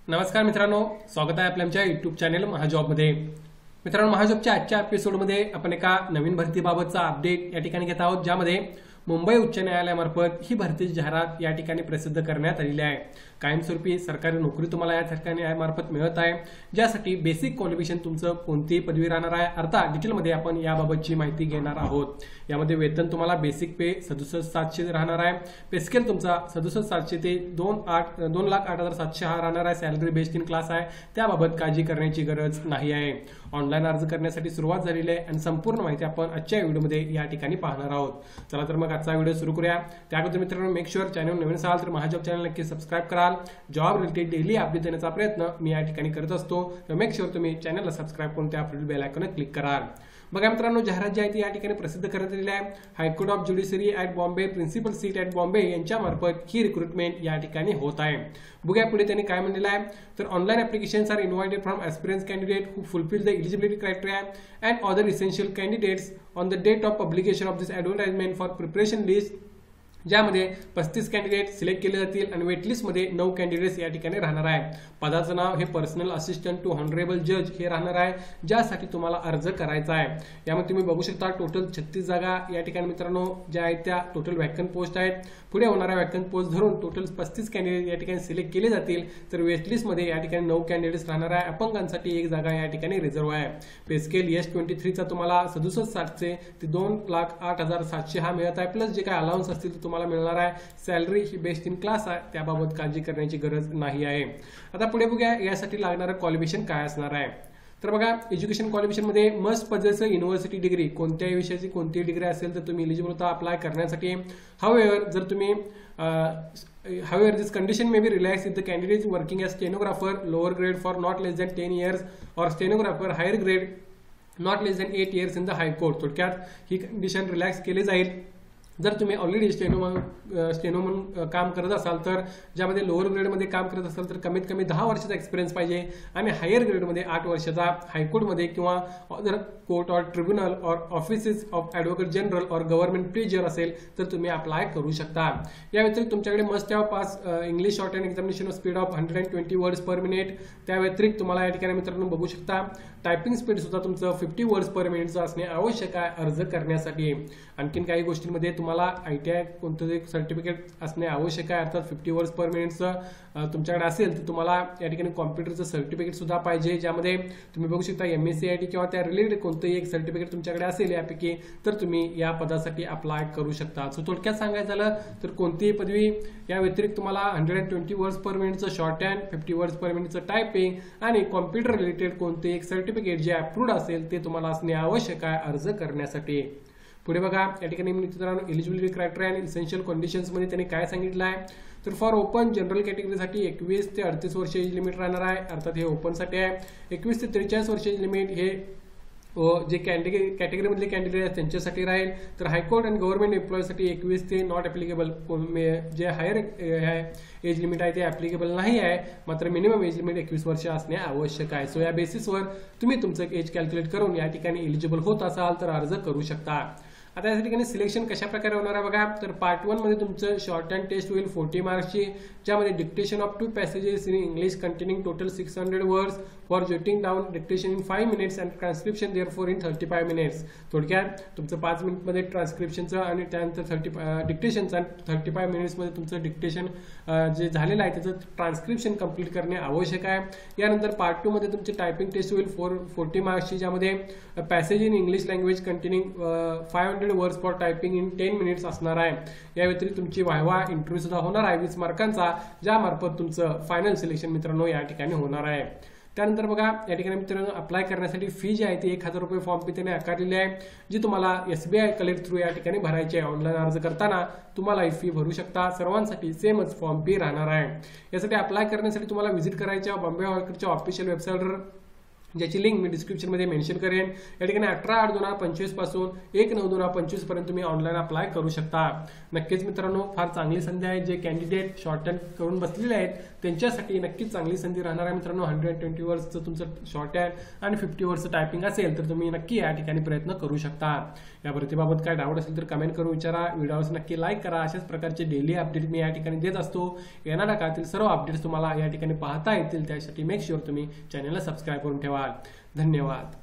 नमस्कार मित्रांनो, स्वागत आहे आपल्या आमच्या युट्यूब चॅनल महाजॉबमध्ये। मित्रांनो, महाजॉबच्या आजच्या एपिसोडमध्ये आपण एका नवीन भरतीबाबतचा अपडेट या ठिकाणी घेत आहोत, ज्यामध्ये मुंबई उच्च न्यायालयामार्फत ही भरतीची जाहिरात या ठिकाणी प्रसिद्ध करण्यात आलेली आहे। कायमस्वरूपी सरकारी नोकरी तुम्हाला या ठिकाणी यामार्फत मिळत आहे, ज्यासाठी बेसिक क्वालिफिकेशन तुमचं कोणतीही पदवी राहणार आहे। अर्थात डिटेलमध्ये आपण याबाबतची माहिती घेणार आहोत। यामध्ये वेतन तुम्हाला बेसिक पे 67,700 राहणार आहे। पे स्केल तुमचा 67,700 ते 2,08,700 हा राहणार आहे। सॅलरी बेस्ड इन क्लास आहे, त्याबाबत काळजी करण्याची गरज नाही आहे। ऑनलाईन अर्ज करण्यासाठी सुरुवात झालेली आहे आणि संपूर्ण माहिती आपण आजच्या व्हिडिओमध्ये या ठिकाणी पाहणार आहोत। चला तर मग आजचा व्हिडिओ सुरू करूया। त्याअगोदर मित्रांनो, मेक शुअर चॅनल नवीन असाल तर महाजॉब चॅनल नक्की सबस्क्राईब कराल। जॉब रिलेटेड डेली अपडेट देण्याचा प्रयत्न मी या ठिकाणी करत असतो, तर मेक शुअर तुम्ही चॅनलला सबस्क्राईब करून त्या बेल आयकॉनवर क्लिक कराल। बघा मित्रांनो, जाहिरात जी आहे ती या ठिकाणी प्रसिद्ध करण्यात आलेली आहे। High court of judiciary at Bombay, principal seat at Bombay यांच्यामार्फत ही रिक्रुटमेंट या ठिकाणी होत आहे। बघूया पुढे त्यांनी काय म्हणलेलं आहे, तर online applications are invited from aspirants candidate who fulfil the eligibility criteria and other essential candidates on the date of publication of this advertisement for preparation list, ज्यामध्ये 35 कॅन्डिडेट सिलेक्ट केले जातील आणि वेटलिस्टमध्ये 9 कॅन्डिडेट्स या ठिकाणी राहणार आहे। पदाचं नाव हे पर्सनल असिस्टंट टू ऑनरेबल जज हे राहणार आहे, ज्यासाठी तुम्हाला अर्ज करायचा आहे। यामध्ये तुम्ही बघू शकता टोटल 36 जागा या ठिकाणी मित्रांनो ज्या आहेत त्या टोटल वॅकंट पोस्ट आहेत। पुढे होणाऱ्या वॅकंट पोस्ट धरून टोटल 35 कॅन्डिडेट या ठिकाणी सिलेक्ट केले जातील, तर वेटलिस्टमध्ये या ठिकाणी 9 कॅन्डिडेट्स राहणार आहे। अपंगांसाठी 1 जागा या ठिकाणी रिझर्व आहे। पे स्केल S23 चा तुम्हाला 67,700 ते 2,08,700 हा मिळत आहे, प्लस जे काय अलाउन्स असतील तुम्हाला मिळणार आहे। Salary he based in class आहे, त्याबाबत काळजी करण्याची गरज नाही आहे। आता पुढे बघूया यासाठी लागणारं क्वालिफिकेशन काय असणार आहे। तर बघा, एज्युकेशन क्वालिफिकेशन मध्ये मस्ट पजेस युनिव्हर्सिटी डिग्री, कोणत्याही विषयाची कोणतीही डिग्री असेल तर तुम्ही एलिजिबल होता अप्लाय करण्यासाठी। हावेवर जर तुम्ही However, this condition may be relaxed if the candidate is working as stenographer, lower grade for not less than 10 years, or stenographer, higher grade, not less than 8 years in the High Court. थोडक्यात ही condition relax केली जाईल जर तुम्ही already steno म्हणून काम करत असाल, तर ज्यामध्ये लोअर ग्रेडमध्ये काम करत असाल तर कमीत कमी 10 वर्षाचा एक्सपिरियन्स पाहिजे आणि हायर ग्रेडमध्ये 8 वर्षाचा। हायकोर्टमध्ये किंवा other court or tribunal or offices of advocate general or government pleasure असेल तर तुम्ही अप्लाय करू शकता। या व्यतिरिक्त तुमच्याकडे must have pass English short hand examination of speed of 120 words per minute. त्या व्यतिरिक्त तुम्हाला या ठिकाणी मित्रांनो बघू शकता टायपिंग स्पीड सुद्धा तुमचं 50 वर्ड्स पर मिनिटचं असणे आवश्यक आहे अर्ज करण्यासाठी। आणखीन काही गोष्टींमध्ये तुम्हाला ITI कोणतं सर्टिफिकेट असणे आवश्यक आहे, अर्थात 50 वर्ड्स पर मिनिटचं तुमच्याकडे असेल तर तुम्हाला या ठिकाणी कॉम्प्युटरचं सर्टिफिकेट सुद्धा पाहिजे, ज्यामध्ये तुम्ही बघू शकता MSc किंवा त्या रिलेटेड कोणतंही एक सर्टिफिकेट तुमच्याकडे असेल यापैकी, तर तुम्ही या पदासाठी अप्लाय करू शकता। सो थोडक्यात सांगायचं झालं तर कोणतीही पदवी, या व्यतिरिक्त तुम्हाला 120 वर्ड्स पर मिनिटचं शॉर्ट हँड, 50 वर्ड्स पर मिनिटचं टायपिंग आणि कॉम्प्युटर रिलेटेड कोणते एक सर्टिफिकेट जे अप्रूव्ड असेल ते तुम्हाला असणे आवश्यक आहे अर्ज करण्यासाठी। पुढे बघा, या ठिकाणी मित्रांनो एलिजिबिलिटी क्रायटेरिया आणि इसेन्शियल कंडिशन्स मध्ये त्यांनी काय सांगितलं आहे, तर फॉर ओपन जनरल कॅटेगरीसाठी 21 ते 38 वर्ष एज लिमिट राहणार आहे, अर्थात हे ओपनसाठी आहे। 21 ते 43 वर्ष एज लिमिट हे जे कॅटेगरीमधले कॅन्डिडेट आहेत त्यांच्यासाठी राहील। तर हायकोर्ट आणि गव्हर्नमेंट एम्प्लॉयसाठी 21 ते नॉट ॲप्लिकेबल, जे हायर एज लिमिट आहे ते ॲप्लिकेबल नाही आहे, मात्र मिनिमम एज लिमिट 21 वर्ष असणे आवश्यक आहे। सो या बेसिसवर तुम्ही तुमचं एज कॅल्क्युलेट करून या ठिकाणी एलिजिबल होत असाल तर अर्ज करू शकता। आता या ठिकाणी सिलेक्शन कशा प्रकारे होणार आहे बघा, तर पार्ट 1 मध्ये तुमचं शॉर्ट हँड टेस्ट होईल 40 मार्क्सची, ज्यामध्ये dictation of 2 passages in English containing total 600 words for jotting down dictation in 5 minutes and transcription therefore in 35 minutes. थोडक्यात तुमचं 5 मिनिटमध्ये ट्रान्स्क्रिप्शनचं आणि त्यानंतर डिक्टेशनचं आणि 35 मिनिट्समध्ये तुमचं डिक्टेशन जे झालेलं आहे त्याचं ट्रान्स्क्रिप्शन कंप्लीट करणे आवश्यक आहे। यानंतर पार्ट 2 मध्ये तुमची टायपिंग टेस्ट होईल 40 मार्क्सची, ज्यामध्ये passage in English language containing 500 words for typing in 10 minutes असणार आहे। या व्यतिरिक्त तुमची वायवा इंटरव्ह्यू सुद्धा होणार आहे 20 मार्कांचा, ज्यामार्फत तुमचं फायनल सिलेक्शन मित्रांनो या ठिकाणी होणार आहे। त्यानंतर बघा, या ठिकाणी मित्रांनो अप्लाय करण्यासाठी फी जी आहे ती 1,000 रुपये फॉर्म फी त्याने आकारलेली आहे, जी तुम्हाला SBI कलेक्ट थ्रू या ठिकाणी भरायची आहे। ऑनलाईन अर्ज करताना तुम्हाला ही फी भरू शकता, सर्वांसाठी सेमच फॉर्म फी राहणार आहे। यासाठी अप्लाय करण्यासाठी तुम्हाला व्हिजिट करायच्या बॉम्बे हायकोर्टच्या ऑफिशियल वेबसाईटवर ज्याची लिंक मी डिस्क्रिप्शनमध्ये मेन्शन करेन। या ठिकाणी 18/8/2025 पासून 1/9/2025 पर्यंत तुम्ही ऑनलाईन अप्लाय करू शकता। नक्कीच मित्रांनो, फार चांगली संधी आहे। जे कॅन्डिडेट शॉर्ट हँड करून बसलेले आहेत त्यांच्यासाठी नक्कीच चांगली संधी राहणार आहे मित्रांनो। 120 वर्ड्सचं तुमचं शॉर्ट हँड आणि 50 वर्ड्सचं टायपिंग असेल तर तुम्ही नक्की या ठिकाणी प्रयत्न करू शकता। या भरतीबाबत काय डाऊट असेल तर कमेंट करून विचारा। व्हिडिओस नक्की लाईक करा। अशाच प्रकारचे डेली अपडेट मी या ठिकाणी देत असतो। येणाऱ्या काळातील सर्व अपडेट्स तुम्हाला या ठिकाणी पाहता येतील, त्यासाठी मेक शुअर तुम्ही चॅनलला सबस्क्राईब करून ठेवा। धन्यवाद।